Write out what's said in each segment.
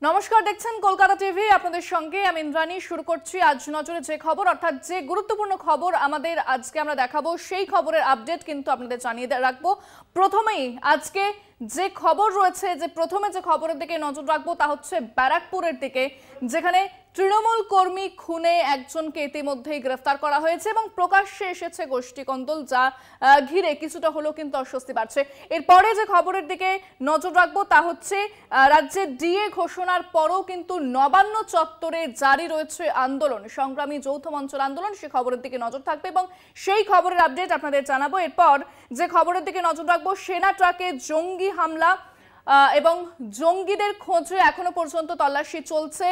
নমস্কার, দেখছেন কলকাতা টিভি। আপনাদের সঙ্গে আমি ইন্দ্রাণী। শুরু করছি আজ নজরে যে খবর, অর্থাৎ যে গুরুত্বপূর্ণ খবর আমাদের আজকে আমরা দেখাবো সেই খবরের আপডেট কিন্তু আপনাদের জানিয়ে রাখবো। প্রথমেই আজকে যে খবর রয়েছে, প্রথমে যে খবরের দিকে নজর রাখবো তা হচ্ছে ব্যারাকপুরের দিকে, যেখানে তৃণমূল কর্মী খুনে একজনকে ইতিমধ্যেই গ্রেফতার করা হয়েছে এবং প্রকাশ্যে এসেছে গোষ্ঠী কন্দল, যা ঘিরে কিছুটা হলেও কিন্তু অস্বস্তি বাড়ছে। এরপরে যে খবরের দিকে নজর রাখবো তা হচ্ছে রাজ্যে ডিএ ঘোষণার পরও কিন্তু নবান্ন চত্বরে জারি রয়েছে আন্দোলন, সংগ্রামী যৌথ মঞ্চের আন্দোলন। সে খবরের দিকে নজর থাকবে এবং সেই খবরের আপডেট আপনাদের জানাবো। এরপর যে খবরের দিকে নজর রাখবো, সেনা ট্রাকে জঙ্গি হামলা এবং জঙ্গিদের খোঁজে এখনো পর্যন্ত তল্লাশি চলছে।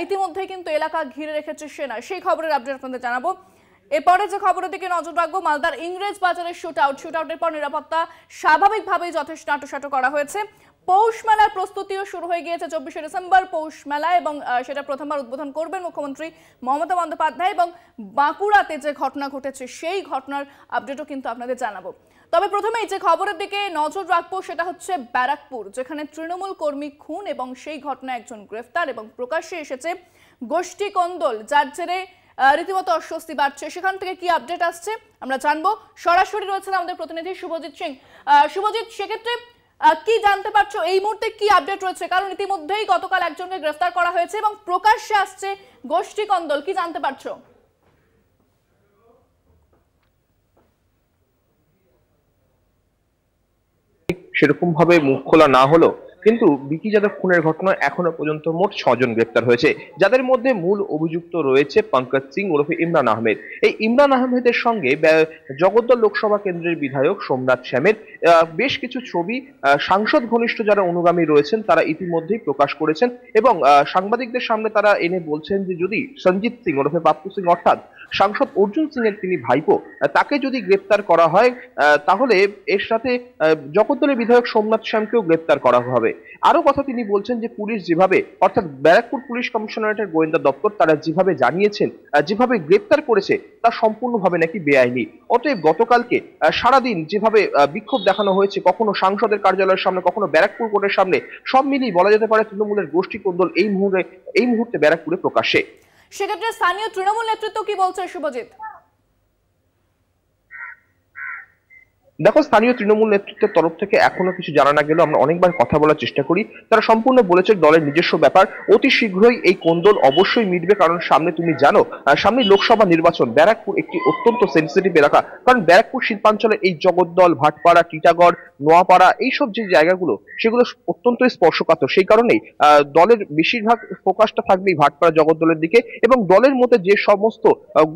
ইতিমধ্যে কিন্তু এলাকা ঘিরে রেখেছে সেনা, সেই খবরের আপডেট আপনাদের জানাবো। এরপরে যে খবরের দিকে নজর রাখবো, মালদার ইংরেজ বাজারের শুটআউটের পর নিরাপত্তা স্বাভাবিকভাবেই যথেষ্ট নাটুসাটু করা হয়েছে। পৌষ মেলার প্রস্তুতিও শুরু হয়ে গিয়েছে 24শে ডিসেম্বর পৌষ মেলা, এবং সেটা প্রথমবার উদ্বোধন করবেন মুখ্যমন্ত্রী মমতা বন্দ্যোপাধ্যায়। এবং বাঁকুড়াতে যে ঘটনা ঘটেছে সেই ঘটনার আপডেটও কিন্তু আপনাদের জানাবো। তবে প্রথমেই যে খবরের দিকে নজর রাখবো সেটা হচ্ছে ব্যারাকপুর, যেখানে তৃণমূল কর্মী খুন এবং সেই ঘটনায় একজন গ্রেফতার এবং প্রকাশ্যে এসেছে গোষ্ঠী কন্দল, যার জেরে রীতিমতো অস্বস্তি বাড়ছে। সেখান থেকে কি আপডেট আসছে আমরা জানবো। সরাসরি রয়েছেন আমাদের প্রতিনিধি শুভজিৎ সিং। শুভজিৎ, সেক্ষেত্রে কি জানতে পারছো এই মুহূর্তে, কি আপডেট রয়েছে? কারণ ইতিমধ্যেই গতকাল একজনকে গ্রেফতার করা হয়েছে এবং প্রকাশ্যে আসছে গোষ্ঠী কন্দল, কি জানতে পারছো? সেরকম ভাবে মুখ খোলা না হলো, কিন্তু বিকি যাদব খুনের ঘটনায় এখনো পর্যন্ত মোট 6 জন গ্রেপ্তার হয়েছে, যাদের মধ্যে মূল অভিযুক্ত রয়েছে পঙ্কজ সিং ওরফে ইমরান আহমেদ। এই ইমরান আহমেদের সঙ্গে জগদ্দল লোকসভা কেন্দ্রের বিধায়ক সোমনাথ শ্যামের বেশ কিছু ছবি সাংসদ ঘনিষ্ঠ যারা অনুগামী রয়েছেন তারা ইতিমধ্যেই প্রকাশ করেছেন এবং সাংবাদিকদের সামনে তারা এনে বলছেন যে যদি সঞ্জিত সিং ওরফে পাপ্পু সিং অর্থাৎ সাংসদ অর্জুন সিং এর তিনি ভাইপো, তাকে যদি গ্রেপ্তার করা হয় তাহলে এর সাথে জগদ্দলের বিধায়ক সোমনাথ শ্যামকেও গ্রেপ্তার করা হবে। আরো কথা তিনি বলছেন যে পুলিশ যেভাবে, অর্থাৎ ব্যারাকপুর পুলিশ কমিশনারেটের গোয়েন্দা দপ্তর তারা যেভাবে জানিয়েছেন, যেভাবে গ্রেপ্তার করেছে তা সম্পূর্ণভাবে নাকি বেআইনি। অতএব গতকালকে সারাদিন যেভাবে বিক্ষোভ দেখানো হয়েছে, কখনো সাংসদের কার্যালয়ের সামনে, কখনো ব্যারাকপুর কোর্টের সামনে, সব মিলিয়ে বলা যেতে পারে তৃণমূলের গোষ্ঠী কন্দল এই মুহূর্তে ব্যারাকপুরে প্রকাশ্যে। সেক্ষেত্রে স্থানীয় তৃণমূল নেতৃত্ব কি বলছে শুভজিৎ? দেখো, স্থানীয় তৃণমূল নেতৃত্বের তরফ থেকে এখনো কিছু জানা না গেলেও আমরা অনেকবার কথা বলার চেষ্টা করি, তারা সম্পূর্ণ বলেছে দলের নিজস্ব ব্যাপার, অতি শীঘ্রই এই কোন্দল অবশ্যই মিটবে। কারণ সামনে তুমি জানো, সামনে লোকসভা নির্বাচন, ব্যারাকপুর একটি অত্যন্ত সেন্সিটিভ এলাকা। কারণ ব্যারাকপুর শিল্পাঞ্চলে এই জগদ্দল, ভাটপাড়া, টিটাগড়, নোয়াপাড়া এইসব যে জায়গাগুলো সেগুলো অত্যন্ত স্পর্শকাতর। সেই কারণেই দলের বেশিরভাগ ফোকাসটা থাকবে ভাটপাড়া, জগদ্দলের দিকে, এবং দলের মধ্যে যে সমস্ত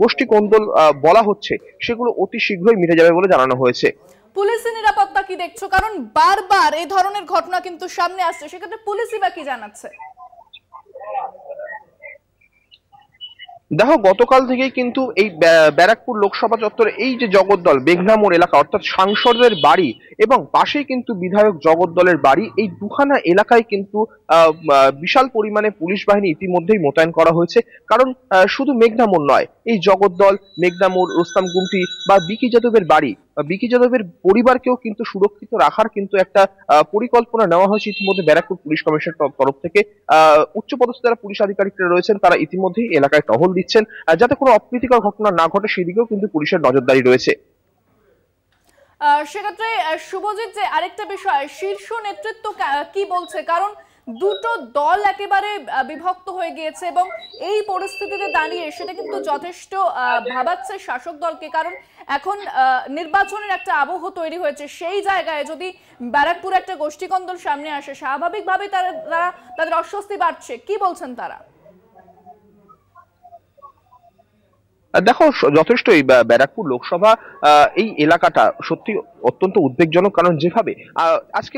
গোষ্ঠী কোন্দল বলা হচ্ছে সেগুলো অতি শীঘ্রই মিটে যাবে বলে জানানো হয়েছে। পুলিশের নিরাপত্তা কি দেখছো? কারণ বারবার এই ধরনের ঘটনা কিন্তু সামনে আসছে, সেক্ষেত্রে পুলিশই বা কি জানাচ্ছে? দেখো, গতকাল থেকেই কিন্তু এই ব্যারাকপুর লোকসভা চত্বরে এই যে জগদ্দল বেগনামোড় এলাকা, অর্থাৎ সাংসদের বাড়ি এবং পাশেই কিন্তু বিধায়ক জগদ্দলের বাড়ি, এই দুখানা এলাকায় কিন্তু বিশাল পরিমাণে পুলিশ বাহিনী ইতিমধ্যেই মোতায়েন করা হয়েছে। কারণ শুধু মেঘনামোড় নয়, এই জগদ্দল, মেঘনামোড়, রুস্তাম গুমটি বা বিকি যাদবের বাড়ি, বিকি যাদবের পরিবারকেও কিন্তু সুরক্ষিত রাখার কিন্তু একটা পরিকল্পনা নেওয়া হয়েছে ইতিমধ্যে ব্যারাকপুর পুলিশ কমিশনের তরফ থেকে। উচ্চপদস্থ যারা পুলিশ আধিকারিকরা রয়েছেন তারা ইতিমধ্যেই এলাকায় টহল দিচ্ছেন, যাতে কোনো অপ্রীতিকর ঘটনা না ঘটে সেদিকেও কিন্তু পুলিশের নজরদারি রয়েছে। সেক্ষেত্রে শুভজিৎ, যে আরেকটা বিষয়, শীর্ষ নেতৃত্ব কি বলছে? কারণ দুটো দল একেবারে বিভক্ত হয়ে গিয়েছে এবং এই পরিস্থিতিতে দাঁড়িয়ে সেটা কিন্তু যথেষ্ট ভাবাচ্ছে শাসক দলকে। কারণ এখন নির্বাচনের একটা আবহ তৈরি হয়েছে, সেই জায়গায় যদি ব্যারাকপুর একটা গোষ্ঠীকন্দল সামনে আসে, স্বাভাবিকভাবে তাদের অস্বস্তি বাড়ছে। কি বলছেন তারা? দেখো, যথেষ্ট এই ব্যারাকপুর লোকসভা এই এলাকাটা সত্যি অত্যন্ত উদ্বেগজনক। কারণ যেভাবে আজকে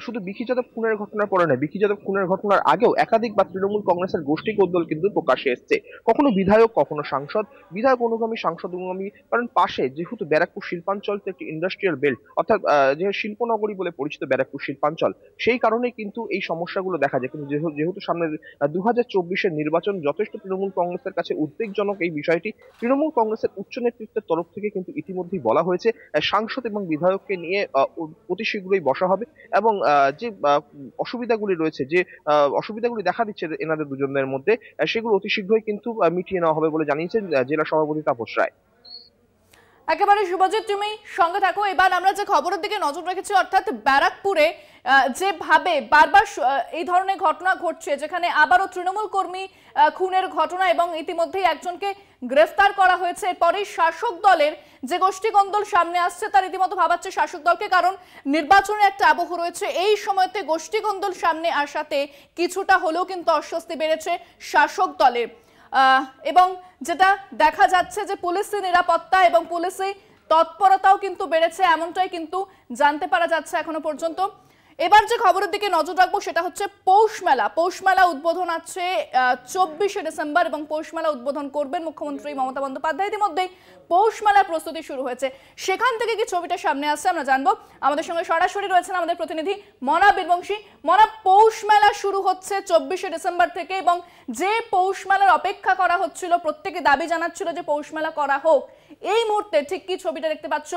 শুধু বিকি যাদব খুনের ঘটনার পরে নয়, বিকি যাদব খুনের ঘটনার আগেও একাধিক বা তৃণমূল কংগ্রেসের গোষ্ঠী কোন্দল কিন্তু প্রকাশ্যে এসছে, কখনো বিধায়ক, কখনো সাংসদ, বিধায়ক অনুগামী, সাংসদ অনুগামী। কারণ পাশে যেহেতু ব্যারাকপুর শিল্পাঞ্চল তো একটি ইন্ডাস্ট্রিয়াল বেল্ট, অর্থাৎ যে শিল্পনগরী বলে পরিচিত ব্যারাকপুর শিল্পাঞ্চল, সেই কারণে কিন্তু এই সমস্যাগুলো দেখা যায়। কিন্তু যেহেতু সামনে 2024-এর নির্বাচন, যথেষ্ট তৃণমূল কংগ্রেসের কাছে উদ্বেগজনক এই বিষয়টি। তৃণমূল কংগ্রেসের উচ্চ নেতৃত্বের তরফ থেকে কিন্তু ইতিমধ্যেই বলা হয়েছে সাংসদ এবং বিধায়ককে নিয়ে অতি শীঘ্রই বসা হবে এবং যে অসুবিধাগুলি রয়েছে, যে অসুবিধাগুলি দেখা দিচ্ছে এনাদের দুজনের মধ্যে, সেগুলো অতি শীঘ্রই কিন্তু মিটিয়ে নেওয়া হবে বলে জানিয়েছেন জেলা সভাপতি তাপস রায়। একেবারে শুভজিৎ, তুমি সঙ্গে থাকো। এবার আমরা যে খবরের দিকে নজর রেখেছি, অর্থাৎ ব্যারাকপুরে যেভাবে বারবার এই ধরনের ঘটনা ঘটছে, যেখানে আবারও তৃণমূল কর্মী খুনের ঘটনা এবং ইতিমধ্যেই একজনকে গ্রেফতার করা হয়েছে। এরপরেই শাসক দলের যে গোষ্ঠীকন্দল সামনে আসছে তার রীতিমতো ভাবাচ্ছে শাসক দলকে, কারণ নির্বাচনের একটা আবহ রয়েছে। এই সময়তে গোষ্ঠীকন্দল সামনে আসাতে কিছুটা হলেও কিন্তু অস্বস্তি বেড়েছে শাসক দলের। এবং যেটা দেখা যাচ্ছে যে পুলিশি নিরাপত্তা এবং পুলিশি তৎপরতাও কিন্তু বেড়েছে, এমনটাই কিন্তু জানতে পারা যাচ্ছে এখনো পর্যন্ত। এবার যে খবরের দিকে নজর রাখবো সেটা হচ্ছে পৌষ মেলা উদ্বোধন আছে 24শে ডিসেম্বর এবং পৌষ মেলা উদ্বোধন করবেন মুখ্যমন্ত্রী মমতা বন্দ্যোপাধ্যায়। ইতিমধ্যেই পৌষ মেলার প্রস্তুতি শুরু হয়েছে, সেখান থেকে কি ছবিটা সামনে আসছে আমরা জানবো। আমাদের সঙ্গে সরাসরি রয়েছেন আমাদের প্রতিনিধি মনা বীরবংশী। মনা, পৌষ মেলা শুরু হচ্ছে 24শে ডিসেম্বর থেকে এবং যে পৌষ মেলার অপেক্ষা করা হচ্ছিল, প্রত্যেকে দাবি জানাচ্ছিল যে পৌষ মেলা করা হোক, এই মুহূর্তে ঠিক কি ছবিটা দেখতে পাচ্ছ,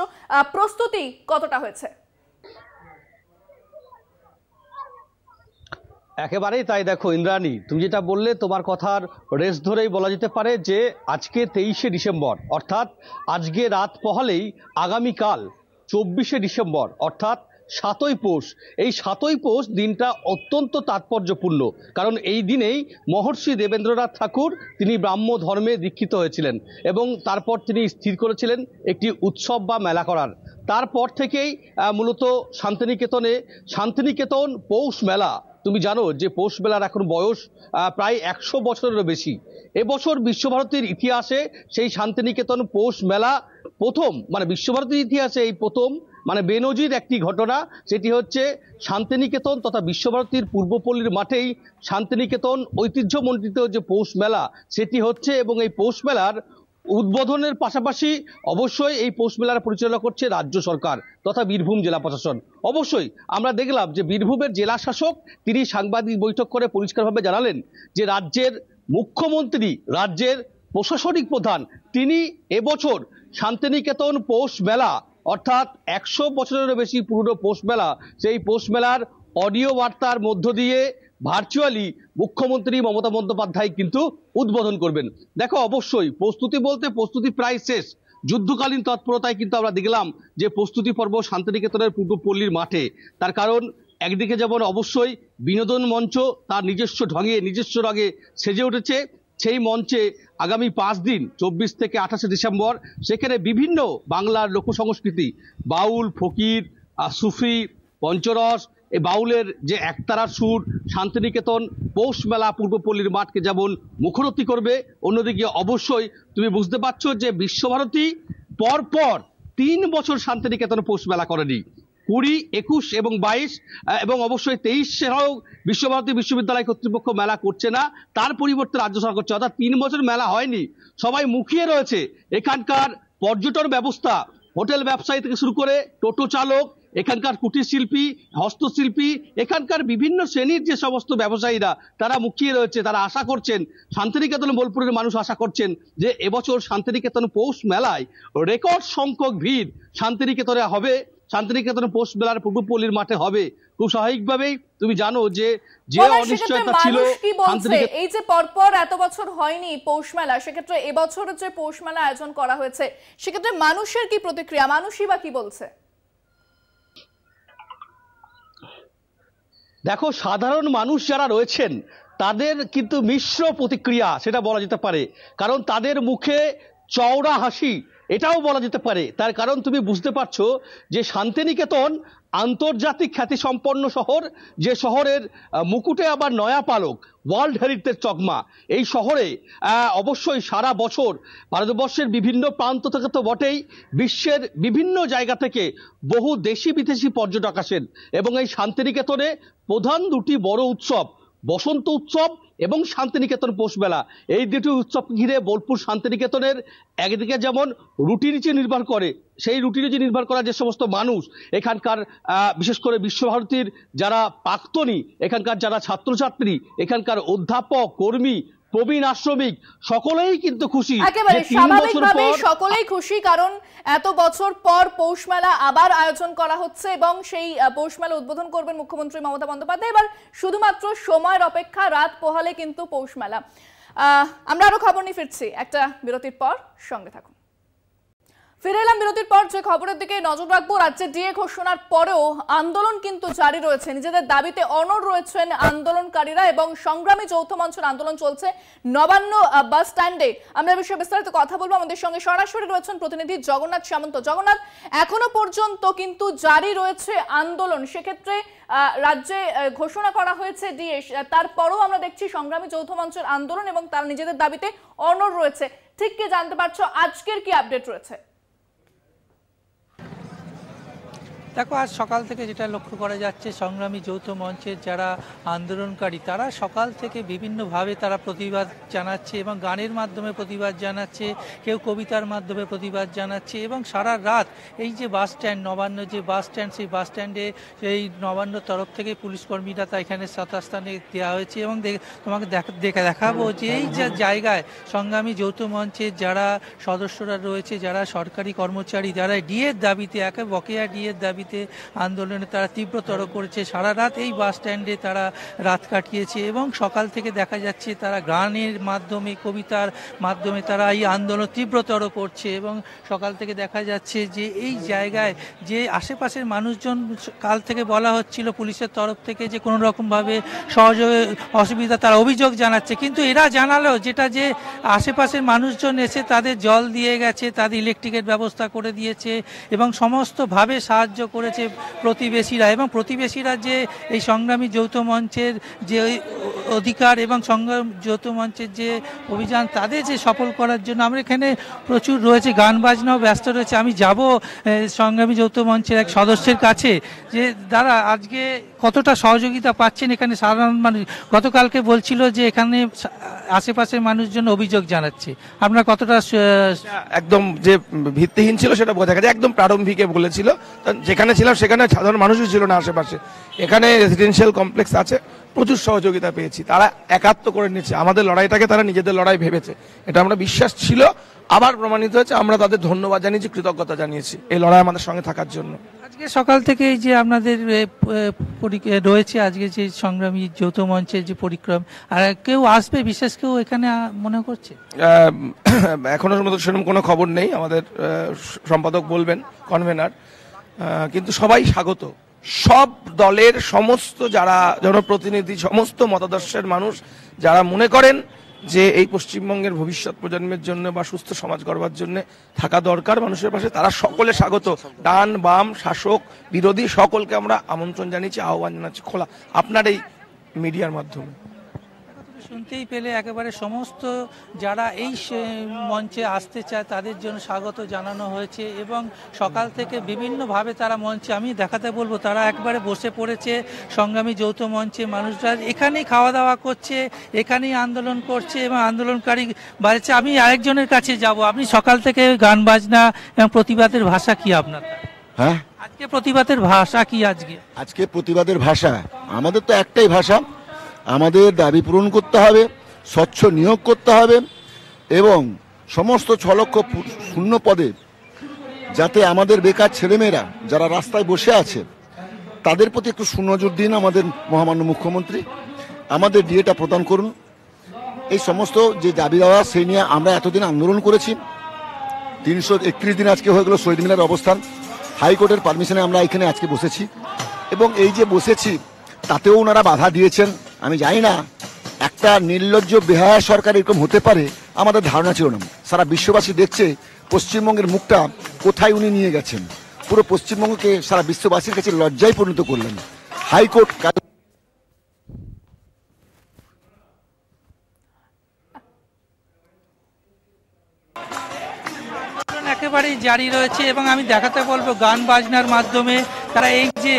প্রস্তুতি কতটা হয়েছে? একেবারেই তাই। দেখো ইন্দ্রাণী, তুমি যেটা বললে তোমার কথার রেস ধরেই বলা যেতে পারে যে আজকে 23শে ডিসেম্বর, অর্থাৎ আজকে রাত পহলেই আগামীকাল 24শে ডিসেম্বর অর্থাৎ 7ই পৌষ। এই 7ই পৌষ দিনটা অত্যন্ত তাৎপর্যপূর্ণ, কারণ এই দিনেই মহর্ষি দেবেন্দ্রনাথ ঠাকুর তিনি ব্রাহ্ম ধর্মে দীক্ষিত হয়েছিলেন এবং তারপর তিনি স্থির করেছিলেন একটি উৎসব বা মেলা করার। তারপর থেকেই মূলত শান্তিনিকেতন পৌষ মেলা, তুমি জানো যে পৌষ মেলার এখন বয়স প্রায় 100 বছরেরও বেশি। এবছর বিশ্বভারতীর ইতিহাসে সেই শান্তিনিকেতন পৌষ মেলা প্রথম, মানে বিশ্বভারতীর ইতিহাসে এই প্রথম, মানে বেনজির একটি ঘটনা। সেটি হচ্ছে শান্তিনিকেতন তথা বিশ্বভারতীর পূর্বপল্লীর মাঠেই শান্তিনিকেতন ঐতিহ্যমণ্ডিত যে পৌষ মেলা সেটি হচ্ছে এবং এই পৌষ মেলার উদ্বোধনের পাশাপাশি অবশ্যই এই পৌষ মেলার পরিচালনা করছে রাজ্য সরকার তথা বীরভূম জেলা প্রশাসন। অবশ্যই আমরা দেখলাম যে বীরভূমের জেলা শাসক তিনি সাংবাদিক বৈঠক করে পরিষ্কারভাবে জানালেন যে রাজ্যের মুখ্যমন্ত্রী, রাজ্যের প্রশাসনিক প্রধান, তিনি এবছর শান্তিনিকেতন পৌষ মেলা অর্থাৎ 100 বছরেরও বেশি পুরনো পৌষ মেলা, সেই পৌষ মেলার অডিও বার্তার মধ্য দিয়ে ভার্চুয়ালি মুখ্যমন্ত্রী মমতা বন্দ্যোপাধ্যায় কিন্তু উদ্বোধন করবেন। দেখো অবশ্যই প্রস্তুতি বলতে প্রস্তুতি প্রায় শেষ। যুদ্ধকালীন তৎপরতায় কিন্তু আমরা দেখলাম যে প্রস্তুতি পর্ব শান্তিনিকেতনের পূর্বপল্লীর মাঠে। তার কারণ একদিকে যেমন অবশ্যই বিনোদন মঞ্চ তার নিজস্ব রঙে সেজে উঠেছে, সেই মঞ্চে আগামী 5 দিন 24 থেকে 28শে ডিসেম্বর সেখানে বিভিন্ন বাংলার লোকসংস্কৃতি, বাউল, ফকির, সুফি, পঞ্চরস, এই বাউলের যে একতারার সুর শান্তিনিকেতন পৌষ মেলা পূর্বপল্লীর মাঠকে যেমন মুখরোচী করবে, অন্যদিকে অবশ্যই তুমি বুঝতে পারছো যে বিশ্বভারতী পরপর 3 বছর শান্তিনিকেতন পৌষ মেলা করেনি। 20, 21 এবং 22 এবং অবশ্যই 23 বিশ্বভারতী বিশ্ববিদ্যালয় কর্তৃপক্ষ মেলা করছে না, তার পরিবর্তে রাজ্য সরকার করছে, অর্থাৎ 3 বছর মেলা হয়নি। সবাই মুখিয়ে রয়েছে এখানকার পর্যটন ব্যবস্থা, হোটেল ব্যবসায়ী থেকে শুরু করে টোটো চালক, এখানকার কুটির শিল্পী, হস্তশিল্পী, এখানকার বিভিন্ন শ্রেণীর যে সমস্ত ব্যবসায়ীরা তারা মুখিয়ে রয়েছে। তারা আশা করছেন, শান্তিনিকেতন বোলপুরের মানুষ আশা করছেন যে এবছর শান্তিনিকেতন পৌষ মেলায় রেকর্ড সংখ্যক ভিড় শান্তিনিকেতনে হবে, শান্তিনিকেতন পৌষ মেলার পূর্বপল্লীর মাঠে হবে। খুব স্বাভাবিকভাবেই তুমি জানো যে অনিশ্চয়তা ছিল এই যে পরপর এত বছর হয়নি পৌষ মেলা, সেক্ষেত্রে এবছর যে পৌষ মেলা আয়োজন করা হয়েছে সেক্ষেত্রে মানুষের কি প্রতিক্রিয়া, মানুষই বা কি বলছে? দেখো সাধারণ মানুষ যারা রয়েছেন তাদের কিন্তু মিশ্র প্রতিক্রিয়া সেটা বলা যেতে পারে, কারণ তাদের মুখে চওড়া হাসি এটাও বলা যেতে পারে। তার কারণ তুমি বুঝতে পারছো যে শান্তিনিকেতন আন্তর্জাতিক খ্যাতিসম্পন্ন শহর, যে শহরের মুকুটে আবার নয়া পালক, ওয়ার্ল্ড হেরিটেজ চকমা। এই শহরে অবশ্যই সারা বছর ভারতবর্ষের বিভিন্ন প্রান্ত থেকে তো বটেই, বিশ্বের বিভিন্ন জায়গা থেকে বহু দেশি বিদেশি পর্যটক আসেন এবং এই শান্তিনিকেতনে প্রধান দুটি বড় উৎসব, বসন্ত উৎসব এবং শান্তিনিকেতন পৌষ মেলা, এই দুটি উৎসব ঘিরে বোলপুর শান্তিনিকেতনের একদিকে যেমন রুটি নিচে নির্ভর করে, সেই রুটি নিচে নির্ভর করা যে সমস্ত মানুষ এখানকার বিশেষ করে বিশ্বভারতীর যারা প্রাক্তনী, এখানকার যারা ছাত্রছাত্রী, এখানকার অধ্যাপক কর্মী প্রবীণ আশ্রমিক সকলেই কিন্তু খুশি। একেবারে স্বাভাবিকভাবে সকলেই খুশি, কারণ এত বছর পর পৌষ মেলা আবার আয়োজন করা হচ্ছে এবং সেই পৌষ মেলা উদ্বোধন করবেন মুখ্যমন্ত্রী মমতা বন্দ্যোপাধ্যায়। এবার শুধুমাত্র সময়ের অপেক্ষা, রাত পোহালে কিন্তু পৌষ মেলা। আমরা আরো খবর নিয়ে ফিরছি একটা বিরতির পর, সঙ্গে থাকুন। ফিরে এলাম বিরতির পর। যে খবরের দিকে নজর রাখবো, রাজ্যে ডিএ ঘোষণার পরেও আন্দোলন কিন্তু জারি রয়েছে। নিজেদের দাবিতে অনড় রয়েছেন আন্দোলনকারীরা এবং সংগ্রামী যৌথ মঞ্চের আন্দোলন চলছে নবান্ন বাস স্ট্যান্ডে। আমরা এই বিষয়ে বিস্তারিত কথা বলবো। আমাদের সঙ্গে সরাসরি রয়েছেন প্রতিনিধি জগন্নাথ সামন্ত। জগন্নাথ, এখনো পর্যন্ত কিন্তু জারি রয়েছে আন্দোলন, সেক্ষেত্রে রাজ্যে ঘোষণা করা হয়েছে ডিএ, তারপরও আমরা দেখছি সংগ্রামী যৌথ মঞ্চের আন্দোলন এবং তারা নিজেদের দাবিতে অনড় রয়েছে। ঠিক কি জানতে পারছো, আজকের কি আপডেট রয়েছে? দেখো, আজ সকাল থেকে যেটা লক্ষ্য করা যাচ্ছে, সংগ্রামী যৌথ মঞ্চের যারা আন্দোলনকারী তারা সকাল থেকে বিভিন্নভাবে তারা প্রতিবাদ জানাচ্ছে এবং গানের মাধ্যমে প্রতিবাদ জানাচ্ছে, কেউ কবিতার মাধ্যমে প্রতিবাদ জানাচ্ছে এবং সারা রাত এই যে বাস স্ট্যান্ড, নবান্ন যে বাস স্ট্যান্ড, সেই বাস স্ট্যান্ডে এই নবান্ন তরফ থেকে পুলিশ কর্মীরা তা এখানে যথাস্থানে দেওয়া হয়েছে। এবং তোমাকে দেখাবো যে এই যে জায়গায় সংগ্রামী যৌথ মঞ্চের যারা সদস্যরা রয়েছে, যারা সরকারি কর্মচারী, যারা ডিএর দাবিতে, একে বকেয়া ডিএর দাবিতে আন্দোলনে তারা তীব্রতর করেছে। সারা রাত এই বাস স্ট্যান্ডে তারা রাত কাটিয়েছে এবং সকাল থেকে দেখা যাচ্ছে তারা গানের মাধ্যমে, কবিতার মাধ্যমে তারা এই আন্দোলন তীব্রতর করছে। এবং সকাল থেকে দেখা যাচ্ছে যে এই জায়গায় যে আশেপাশের মানুষজন, কাল থেকে বলা হচ্ছিল পুলিশের তরফ থেকে যে কোনো রকমভাবে সহযোগে অসুবিধা, তারা অভিযোগ জানাচ্ছে, কিন্তু এরা জানালো যেটা যে আশেপাশের মানুষজন এসে তাদের জল দিয়ে গেছে, তাদের ইলেকট্রিকের ব্যবস্থা করে দিয়েছে এবং সমস্তভাবে সাহায্য করেছে প্রতিবেশীরা। এবং প্রতিবেশীরা যে এই সংগ্রামী যৌথ মঞ্চের যে অধিকার এবং সংগ্রাম যৌথ মঞ্চের যে অভিযান, তাদের যে সফল করার জন্য আমরা এখানে প্রচুর রয়েছে, গান বাজনাও ব্যস্ত রয়েছে। আমি যাব সংগ্রামী যৌথ মঞ্চের এক সদস্যের কাছে, যে দাদা আজকে কতটা সহযোগিতা পাচ্ছেন এখানে সাধারণ মানুষ? গতকালকে বলছিল যে এখানে আশেপাশের মানুষজন অভিযোগ জানাচ্ছে, আপনার কতটা? একদম যে ভিত্তিহীন ছিল সেটা বোঝা গেছে, একদম প্রারম্ভিকে বলেছিল। যেখানে ছিলাম সেখানে সাধারণ মানুষই ছিল না আশেপাশে। এখানে রেসিডেন্সিয়াল কমপ্লেক্স আছে, প্রচুর সহযোগিতা পেয়েছি। তারা একাত্ম করে নিচ্ছে আমাদের লড়াইটাকে, তারা নিজেদের লড়াই ভেবেছে, এটা আমরা বিশ্বাস ছিল, আবার প্রমাণিত হয়েছে। আমরা তাদের ধন্যবাদ জানিয়েছি, কৃতজ্ঞতা জানিয়েছি এই লড়াই আমাদের সঙ্গে থাকার জন্য। আজকে সকাল থেকে যে আপনাদের রয়েছে, আজকে যে সংগ্রামী যৌথ মঞ্চের যে পরিক্রম, আর কেউ আসবে বিশেষ কেউ এখানে মনে করছে? এখনো সেরকম কোনো খবর নেই, আমাদের সম্পাদক বলবেন, কনভেনার, কিন্তু সবাই স্বাগত। সব দলের সমস্ত যারা জনপ্রতিনিধি, সমস্ত মতাদর্শের মানুষ যারা মনে করেন যে এই পশ্চিমবঙ্গের ভবিষ্যৎ প্রজন্মের জন্য বা সুস্থ সমাজ গড়বার জন্য থাকা দরকার মানুষের পাশে, তারা সকলে স্বাগত। ডান বাম, শাসক বিরোধী, সকলকে আমরা আমন্ত্রণ জানিয়েছি, আহ্বান জানাচ্ছি খোলা আপনার এই মিডিয়ার মাধ্যমে। শুনতেই পেলে একেবারে সমস্ত যারা এই মঞ্চে আসতে চায় তাদের জন্য স্বাগত জানানো হয়েছে এবং সকাল থেকে বিভিন্নভাবে তারা মঞ্চে, আমি দেখাতে বলবো, তারা একবারে বসে পড়েছে সংগ্রামী যৌথ মঞ্চে। মানুষরা এখানেই খাওয়া দাওয়া করছে, এখানেই আন্দোলন করছে এবং আন্দোলনকারী বাড়ছে। আমি আরেকজনের কাছে যাব। আপনি সকাল থেকে গান বাজনা এবং প্রতিবাদের ভাষা কি আপনার? হ্যাঁ, আজকে প্রতিবাদের ভাষা কি? আজকে প্রতিবাদের ভাষা আমাদের তো একটাই ভাষা, আমাদের দাবি পূরণ করতে হবে, স্বচ্ছ নিয়োগ করতে হবে এবং সমস্ত 6 লক্ষ শূন্য পদে যাতে আমাদের বেকার ছেলেমেয়েরা যারা রাস্তায় বসে আছে তাদের প্রতি একটু সুনজর দিন আমাদের মহামান্য মুখ্যমন্ত্রী, আমাদের ডিএটা প্রদান করুন। এই সমস্ত যে দাবি দেওয়া সেই নিয়ে আমরা এতদিন আন্দোলন করেছি। 331 দিন আজকে হয়ে গেল শহীদ মিনার অবস্থান। হাইকোর্টের পারমিশনে আমরা এখানে আজকে বসেছি এবং এই যে বসেছি তাতেও ওনারা বাধা দিয়েছেন। আমি জানি না একটা নির্লজ্জ বেহায়া সরকার এরকম হতে পারে, আমাদের ধারণা ছিল না। সারা বিশ্ববাসী দেখছে পশ্চিমবঙ্গের মুখটা কোথায় উনি নিয়ে গেছেন। পুরো পশ্চিমবঙ্গকে সারা বিশ্ববাসীর কাছে লজ্জায় পরিণত করলেন। হাইকোর্ট একেবারেই জারি রয়েছে এবং আমি দেখাতে বলবো গান বাজনার মাধ্যমে তারা এই যে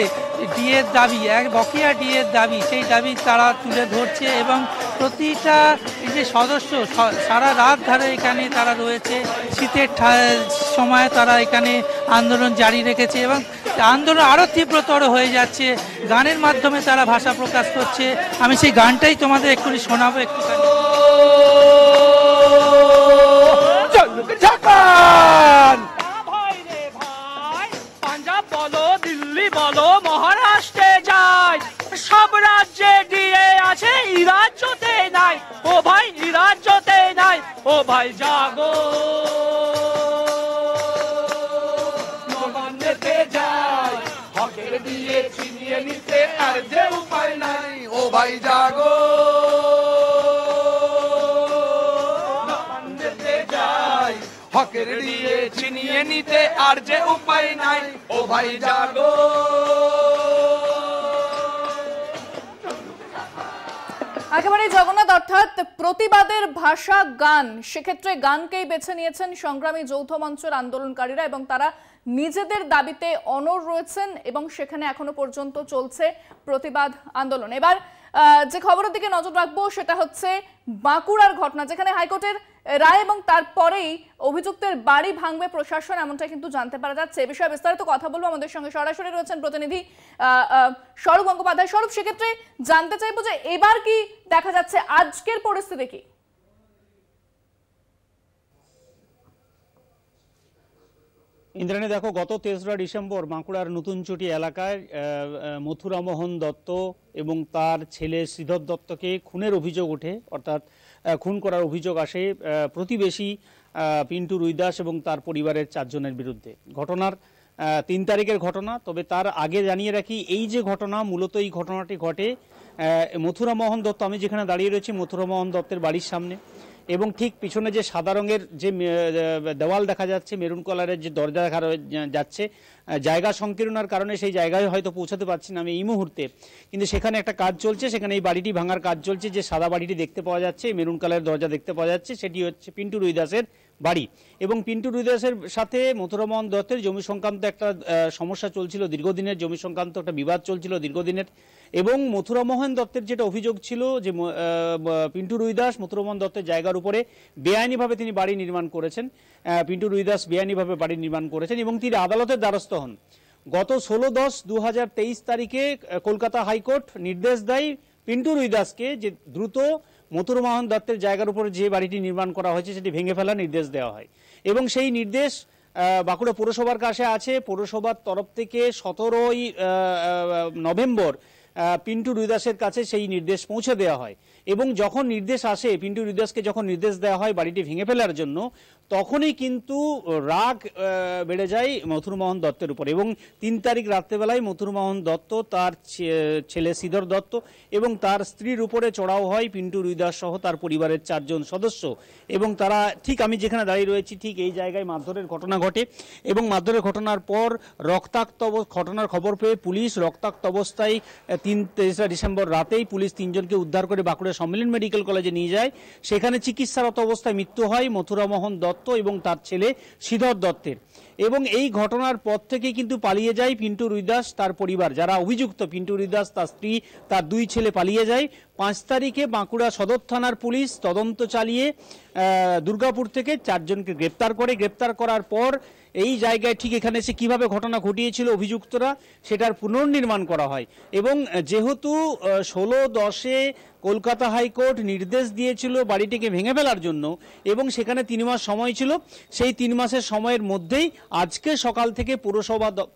ডিএর দাবি, বকেয়া ডিএর দাবি, সেই দাবি তারা তুলে ধরছে এবং প্রতিটা এই যে সদস্য সারা রাত ধরে এখানে তারা রয়েছে। শীতের সময় তারা এখানে আন্দোলন জারি রেখেছে এবং আন্দোলন আরও তীব্রতর হয়ে যাচ্ছে। গানের মাধ্যমে তারা ভাষা প্রকাশ করছে। আমি সেই গানটাই তোমাদের একটু শোনাবো একটুখানি। গান। ভাই রে ভাই, পাঞ্জাব বলো দিল্লি বলো মহারাষ্ট্রে যায়, সব রাজ্যে ডিএ আছে এই রাজ্যতে নাই। ও ভাই এই রাজ্যতে নাই, ও ভাই জাগো নবান্নেতে যায়, হকের ডিএ ছিনিয়ে নিতে আর যে উপায় নাই। ও ভাই জাগো নবান্নেতে যায়, হকের ডিএ ছিনিয়ে নিতে আর যে উপায় নাই। ও ভাই জাগো। একেবারে জগন্নাথ, অর্থাৎ প্রতিবাদের ভাষা গান, সেক্ষেত্রে গানকেই বেছে নিয়েছেন সংগ্রামী যৌথ মঞ্চের আন্দোলনকারীরা এবং তারা নিজেদের দাবিতে অনড় রয়েছেন এবং সেখানে এখনো পর্যন্ত চলছে প্রতিবাদ আন্দোলন। এবার যে খবরের দিকে নজর রাখবো সেটা হচ্ছে বাঁকুড়ার ঘটনা, যেখানে হাইকোর্টের রায় এবং তারপরেই অভিযুক্তের বাড়ি ভাঙবে প্রশাসন, এমনটা কিন্তু জানতে পারা যাচ্ছে। এ বিষয়ে বিস্তারিত কথা বলবো, আমাদের সঙ্গে সরাসরি রয়েছেন প্রতিনিধি স্বরূপ গঙ্গোপাধ্যায়। স্বরূপ, সেক্ষেত্রে জানতে চাইবো যে এবার কি দেখা যাচ্ছে, আজকের পরিস্থিতি কি? ইন্দ্রাণী, দেখো, গত ৩রা ডিসেম্বর বাঁকুড়ার নতুনচটি এলাকায় মথুরামোহন দত্ত এবং তার ছেলে শ্রীধর দত্তকে খুনের অভিযোগ ওঠে, অর্থাৎ খুন করার অভিযোগ আসে প্রতিবেশী পিন্টু রুইদাস এবং তার পরিবারের 4 জনের বিরুদ্ধে। ঘটনার 3 তারিখের ঘটনা, তবে তার আগে জানিয়ে রাখি এই যে ঘটনা, মূলত এই ঘটনাটি ঘটে মথুরামোহন দত্ত, আমি যেখানে দাঁড়িয়ে রয়েছি মথুরামোহন দত্তের বাড়ির সামনে, এবং ঠিক পিছনে যে সাদা রঙের যে দেওয়াল দেখা যাচ্ছে, মেরুন কালারের যে দরজা দেখা যাচ্ছে, জায়গা সংকীর্ণার কারণে সেই জায়গায় হয়তো পৌঁছাতে পারছি না আমি এই মুহূর্তে, কিন্তু সেখানে একটা কাজ চলছে, সেখানে এই বাড়িটি ভাঙার কাজ চলছে। যে সাদা বাড়িটি দেখতে পাওয়া যাচ্ছে, মেরুন কালারের দরজা দেখতে পাওয়া যাচ্ছে, সেটি হচ্ছে পিন্টু রুইদাসের বাড়ি। এবং পিন্টু রুইদাসের সাথে মথুরামোহন দত্তের জমি সংক্রান্ত একটা সমস্যা চলছিল দীর্ঘদিনের, জমি সংক্রান্ত একটা বিবাদ চলছিল দীর্ঘদিনের। এবং মথুরামোহন দত্তের যেটা অভিযোগ ছিল যে পিন্টু রুইদাস মথুরামোহন দত্তের জায়গার উপরে বেআইনিভাবে তিনি বাড়ি নির্মাণ করেছেন, পিন্টু রুইদাস বেআইনিভাবে বাড়ি নির্মাণ করেছেন এবং তিনি আদালতের দ্বারস্থ হন। গত 16/10/2023 তারিখে কলকাতা হাইকোর্ট নির্দেশ দেয় পিন্টু রুইদাসকে যে দ্রুত মথুরামোহন দত্তের জায়গার উপরে যে বাড়িটি নির্মাণ করা হয়েছে সেটি ভেঙে ফেলার নির্দেশ দেওয়া হয়। এবং সেই নির্দেশ বাঁকুড়া পৌরসভার কাছে আছে। পৌরসভার তরফ থেকে 17ই নভেম্বর পিন্টু রুইদাসের কাছে সেই নির্দেশ পৌঁছে দেওয়া হয়। এবং যখন নির্দেশ আসে, পিন্টু রুইদাসকে যখন নির্দেশ দেওয়া হয় বাড়িটি ভেঙে ফেলার জন্য, তখনই কিন্তু রাগ বেড়ে যায় মথুরামোহন দত্তের উপর। এবং 3 তারিখ রাত্রেবেলায় মথুরামোহন দত্ত, তার ছেলে শ্রীধর দত্ত এবং তার স্ত্রীর উপরে চড়াও হয় পিন্টু রুইদাস সহ তার পরিবারের 4 জন সদস্য। এবং তারা ঠিক আমি যেখানে দাঁড়িয়ে রয়েছি ঠিক এই জায়গায় মারধরের ঘটনা ঘটে। এবং মারধরের ঘটনার পর রক্তাক্ত ঘটনার খবর পেয়ে পুলিশ রক্তাক্ত অবস্থায় 3রা ডিসেম্বর রাতেই পুলিশ 3 জনকে উদ্ধার করে বাঁকুড়া সম্মিলন মেডিকেল কলেজে নিয়ে যায়। সেখানে চিকিৎসারত অবস্থায় মৃত্যু হয় মথুরামোহন দত্ত এবং তার ছেলে শ্রীধর দত্তের। এবং এই ঘটনার পর থেকে কিন্তু পালিয়ে যায় পিন্টু রুইদাস, তার পরিবার, যারা অভিযুক্ত পিন্টু রুইদাস, তার স্ত্রী, তার 2 ছেলে পালিয়ে যায়। 5 তারিখে বাঁকুড়া সদর থানার পুলিশ তদন্ত চালিয়ে দুর্গাপুর থেকে 4 জনকে গ্রেপ্তার করে। গ্রেপ্তার করার পর এই জায়গায় ঠিক এখানে এসে কীভাবে ঘটনা ঘটিয়েছিল অভিযুক্তরা সেটার পুনর্নির্মাণ করা হয়। এবং যেহেতু 16/10-এ কলকাতা হাইকোর্ট নির্দেশ দিয়েছিল বাড়িটিকে ভেঙে ফেলার জন্য এবং সেখানে 3 মাস সময় ছিল, সেই 3 মাসের সময়ের মধ্যেই আজকে সকাল থেকে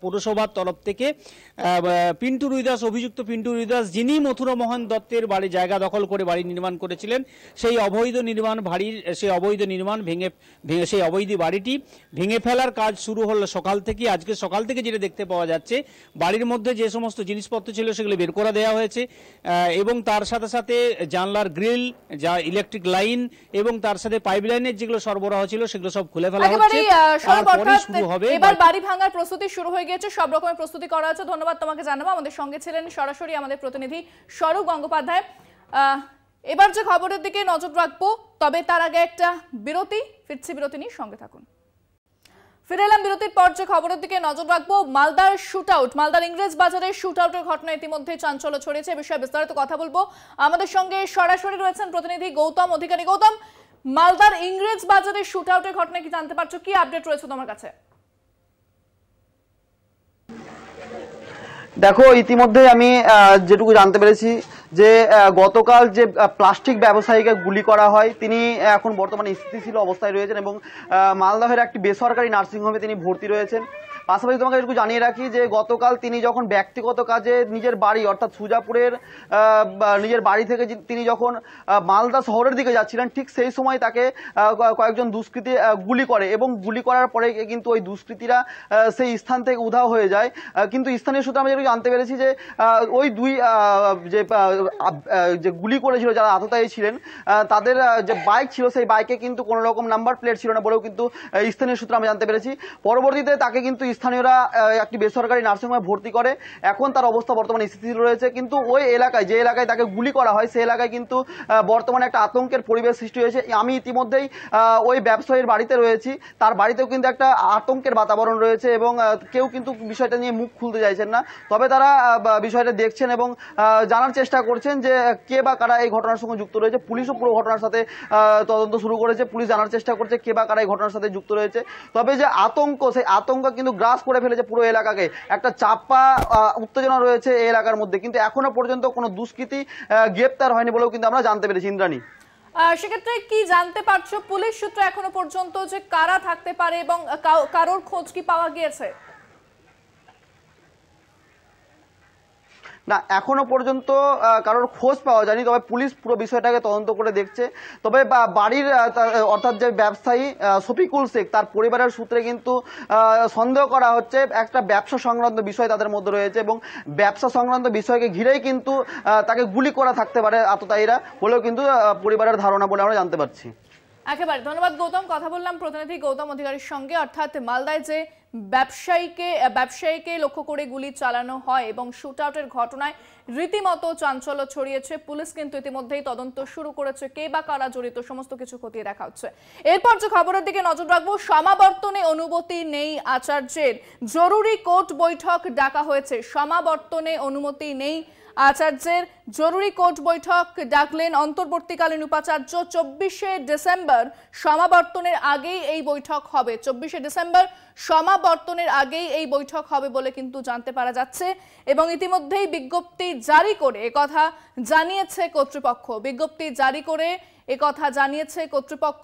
পৌরসভার তরফ থেকে পিন্টু রুইদাস, অভিযুক্ত পিন্টু রুইদাস, যিনি মথুরামোহন দত্তের বাড়ি জায়গা দখল করে বাড়ি নির্মাণ করেছিলেন, সেই অবৈধ নির্মাণ ভেঙে সেই অবৈধ বাড়িটি ভেঙে ফেলার কাজ শুরু হলো সকাল থেকে। আজকে সকাল থেকে যেটা দেখতে পাওয়া যাচ্ছে, বাড়ির মধ্যে যে সমস্ত জিনিসপত্র ছিল সেগুলো বের করে দেওয়া হয়েছে এবং তার সাথে সাথে জানলার গ্রিল, যা ইলেকট্রিক লাইন এবং তার সাথে পাইপ লাইনের যেগুলো সরবরাহ ছিল সেগুলো সব খুলে ফেলা হচ্ছে। তারপরে শুরু হবে, এবার বাড়ি ভাঙার প্রস্তুতি শুরু হয়ে গিয়েছে, সব রকমের প্রস্তুতি করা আছে। ধন্যবাদ তোমাকে জানাবো। আমাদের সঙ্গে ছিলেন সরাসরি আমাদের প্রতিনিধি স্বরূপ গঙ্গোপাধ্যায়। এবার যে খবরের দিকে নজর রাখবো, তবে তার আগে একটা বিরতি, ফিরছি বিরতি নিয়ে, সঙ্গে থাকুন। ফিরে এলাম বিরতির পর। যে খবরের দিকে নজর রাখবো, মালদার শুট আউট, মালদার ইংরেজ বাজারে শুট আউটের ঘটনা ইতিমধ্যে চাঞ্চল্য ছড়িয়েছে। এ বিষয়ে বিস্তারিত কথা বলবো। আমাদের সঙ্গে সরাসরি রয়েছেন প্রতিনিধি গৌতম অধিকারী। গৌতম, মালদার ইংরেজ বাজারে শুট আউটের ঘটনা কি জানতে পারছো? কি আপডেট রয়েছে তোমার কাছে? দেখো ইতিমধ্যে আমি যেটুকু জানতে পেরেছি যে গতকাল যে প্লাস্টিক ব্যবসায়ীকে গুলি করা হয় তিনি এখন বর্তমানে স্থিতিশীল অবস্থায় রয়েছেন এবং মালদহের একটি বেসরকারি নার্সিংহোমে তিনি ভর্তি রয়েছেন। পাশাপাশি তোমাকে একটু জানিয়ে রাখি যে গতকাল তিনি যখন ব্যক্তিগত কাজে নিজের বাড়ি অর্থাৎ সুজাপুরের নিজের বাড়ি থেকে তিনি যখন মালদা শহরের দিকে যাচ্ছিলেন ঠিক সেই সময় তাকে কয়েকজন দুষ্কৃতী গুলি করে এবং গুলি করার পরে কিন্তু ওই দুষ্কৃতীরা সেই স্থান থেকে উধাও হয়ে যায়। কিন্তু স্থানীয় সূত্রে আমরা জানতে পেরেছি যে ওই দুই যে গুলি করেছিল যারা আততায়ী ছিলেন তাদের যে বাইক ছিল সেই বাইকে কিন্তু কোনো রকম নাম্বার প্লেট ছিল না বলেও কিন্তু স্থানীয় সূত্রে আমরা জানতে পেরেছি। পরবর্তীতে তাকে কিন্তু স্থানীয়রা একটি বেসরকারি নার্সিংহোমে ভর্তি করে, এখন তার অবস্থা বর্তমানে স্থিতিশীল রয়েছে। কিন্তু ওই এলাকায় যে এলাকায় তাকে গুলি করা হয় সেই এলাকায় কিন্তু বর্তমানে একটা আতঙ্কের পরিবেশ সৃষ্টি হয়েছে। আমি ইতিমধ্যেই ওই ব্যবসায়ীর বাড়িতে রয়েছি, তার বাড়িতেও কিন্তু একটা আতঙ্কের বাতাবরণ রয়েছে এবং কেউ কিন্তু বিষয়টা নিয়ে মুখ খুলতে চাইছেন না। তবে তারা বিষয়টা দেখছেন এবং জানার চেষ্টা করছেন যে কে বা কারা এই ঘটনার সঙ্গে যুক্ত রয়েছে। পুলিশও পুরো ঘটনার সাথে তদন্ত শুরু করেছে, পুলিশ জানার চেষ্টা করছে কে বা কারা এই ঘটনার সাথে যুক্ত রয়েছে। তবে যে আতঙ্ক, সেই আতঙ্ক কিন্তু গ্রাস করে ফেলেছে পুরো এলাকাকে, একটা চাপা উত্তেজনা রয়েছে এই এলাকার মধ্যে। কিন্তু এখনো পর্যন্ত কোনো দুষ্কৃতী গ্রেপ্তার হয়নি বলেও কিন্তু আমরা জানতে পেরেছি। ইন্দ্রাণী, সেক্ষেত্রে কি জানতে পারছো পুলিশ সূত্রে এখনো পর্যন্ত যে কারা থাকতে পারে এবং কারোর খোঁজ কি পাওয়া গিয়েছে? না, এখনো পর্যন্ত কারোর খোঁজ পাওয়া যায়নি, তবে পুলিশ পুরো বিষয়টাকে তদন্ত করে দেখছে। তবে বাড়ির অর্থাৎ যে ব্যবসায়ী শফিকুল শেখ তার পরিবারের সূত্রে কিন্তু সন্দেহ করা হচ্ছে একটা ব্যবসা সংক্রান্ত বিষয় তাদের মধ্যে রয়েছে এবং ব্যবসা সংক্রান্ত বিষয়কে ঘিরেই কিন্তু তাকে গুলি করা থাকতে পারে আততায়ীরা বলেও কিন্তু পরিবারের ধারণা বলে আমরা জানতে পারছি। একেবারে ধন্যবাদ গৌতম। কথা বললাম প্রতিনিধি গৌতম অধিকারীর সঙ্গে। অর্থাৎ মালদায় যে ব্যবসায়ীকে লক্ষ্য করে গুলি চালানো হয় এবং শুট আউটের ঘটনায় রীতিমতো চাঞ্চল্য ছড়িয়েছে। পুলিশ কিন্তু ইতিমধ্যেই তদন্ত শুরু করেছে, কে বা কারা জড়িত সমস্ত কিছু খতিয়ে দেখা হচ্ছে। এরপর যে খবরের দিকে নজর রাখবো, সমাবর্তনে অনুমতি নেই আচার্যের, জরুরি কোর্ট বৈঠক ডাকা হয়েছে। সমাবর্তনে অনুমতি নেই আচার্যের, জরুরি কোর্ট বৈঠক ডাকলেন অন্তর্বর্তীকালীন উপাচার্য। 24শে ডিসেম্বর সমাবর্তনের আগেই এই বৈঠক হবে। 24শে ডিসেম্বর সমাবর্তনের আগেই এই বৈঠক হবে বলে কিন্তু জানতে পারা যাচ্ছে এবং ইতিমধ্যেই বিজ্ঞপ্তি জারি করে একথা জানিয়েছে কর্তৃপক্ষ। বিজ্ঞপ্তি জারি করে একথা জানিয়েছে কর্তৃপক্ষ।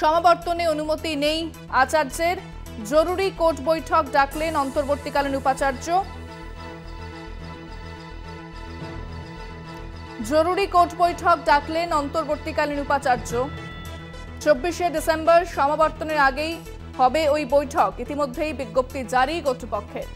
সমাবর্তনে অনুমতি নেই আচার্যের, জরুরি কোর্ট বৈঠক ডাকলেন অন্তর্বর্তীকালীন উপাচার্য। জরুরি কোর্ট বৈঠক ডাকলেন অন্তর্বর্তীকালীন উপাচার্য। 24শে ডিসেম্বর সমাবর্তনের আগেই হবে ওই বৈঠক। ইতিমধ্যেই বিজ্ঞপ্তি জারি কর্তৃপক্ষের।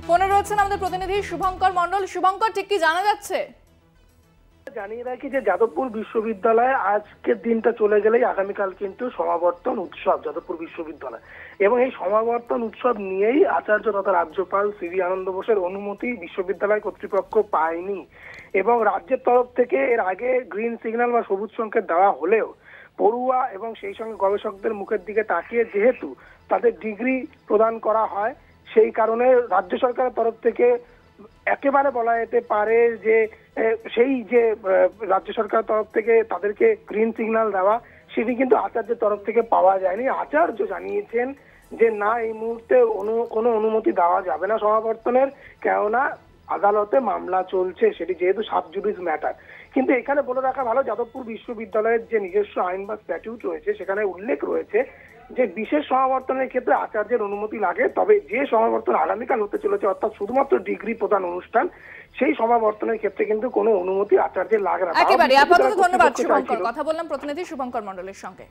ফোনে রয়েছেন আমাদের প্রতিনিধি শুভঙ্কর মণ্ডল। শুভঙ্কর, ঠিক কি জানা যাচ্ছে? জানিয়ে রাখি যে যাদবপুর বিশ্ববিদ্যালয়ে আজকের দিনটা চলে গেলেই আগামীকাল কিন্তু সমাবর্তন উৎসব যাদবপুর বিশ্ববিদ্যালয়, এবং এই সমাবর্তন উৎসব নিয়েই আচার্য তথা রাজ্যপাল সিভি আনন্দ বোসের অনুমতি বিশ্ববিদ্যালয় কর্তৃপক্ষ পায়নি এবং রাজ্যের তরফ থেকে এর আগে গ্রিন সিগন্যাল বা সবুজ সংকেত দেওয়া হলেও পড়ুয়া এবং সেই সঙ্গে গবেষকদের মুখের দিকে তাকিয়ে যেহেতু তাদের ডিগ্রি প্রদান করা হয়, সেই কারণে রাজ্য সরকারের তরফ থেকে একেবারে বলা যেতে পারে যে সেই যে রাজ্য সরকারের তরফ থেকে তাদেরকে গ্রিন সিগন্যাল দেওয়া সেটি কিন্তু আচার্যের তরফ থেকে পাওয়া যায়নি। আচার্য জানিয়েছেন যে না, এই মুহূর্তে কোনো অনুমতি দেওয়া যাবে না সমাবর্তনের, কেননা আদালতে মামলা চলছে, সেটি যেহেতু সাব জুডিস ম্যাটার। কিন্তু এখানে বলে রাখা ভালো, যাদবপুর বিশ্ববিদ্যালয়ের যে নিজস্ব আইন বা স্ট্যাটিউট রয়েছে সেখানে উল্লেখ রয়েছে যে বিশেষ সমাবর্তনের ক্ষেত্রে আচার্যের অনুমতি লাগে। তবে যে সমাবর্তন আগামীকাল হতে চলেছে অর্থাৎ শুধুমাত্র ডিগ্রি প্রদান অনুষ্ঠান, সেই সমাবর্তনের ক্ষেত্রে কিন্তু কোনো অনুমতি আচার্যের লাগে না। একেবারে আপাতত ধন্যবাদ শুভঙ্কর। কথা বললাম প্রতিনিধি শুভঙ্কর মণ্ডলের সঙ্গে।